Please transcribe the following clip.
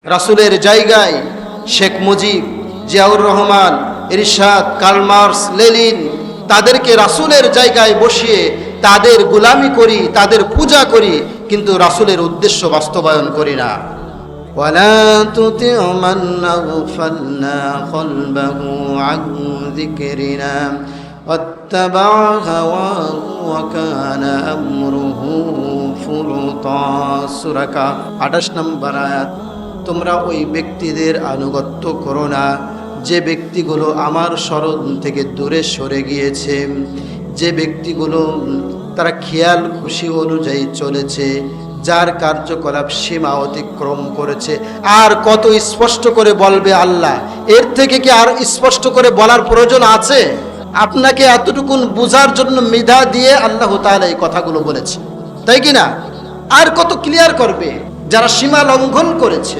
রাসূলের জায়গায় শেখ মুজিব, জিয়াউর রহমান, ইরশাদ, Karl Marx, Lenin তাদেরকে রাসূলের জায়গায় বসিয়ে তাদের গোলামি করি, তাদের পূজা করি, কিন্তু রাসূলের উদ্দেশ্য বাস্তবায়ন করি না। ওয়ালা তুতিউ মান আগফালনা কলবাহু আন যিকরিনা ওয়াত্তাবা হাওয়াহু ওয়া কানা আমরুহু ফুরুতা। সূরা কাহফ 28 নম্বর আয়াত। তোমরা ওই ব্যক্তিদের আনুগত্য করো না যে ব্যক্তিগুলো আমার স্মরণ থেকে দূরে সরে গিয়েছে, যে ব্যক্তিগুলো তারা খেয়াল খুশি অনুযায়ী চলেছে, যার কার্যকলাপ সীমা অতিক্রম করেছে। আর কত স্পষ্ট করে বলবে আল্লাহ? এর থেকে কি আর স্পষ্ট করে বলার প্রয়োজন আছে? আপনাকে এতটুকুন বোঝার জন্য মেধা দিয়ে আল্লাহ তাআলা এই কথাগুলো বলেছে, তাই কি না? আর কত ক্লিয়ার করবে যারা সীমা লঙ্ঘন করেছে।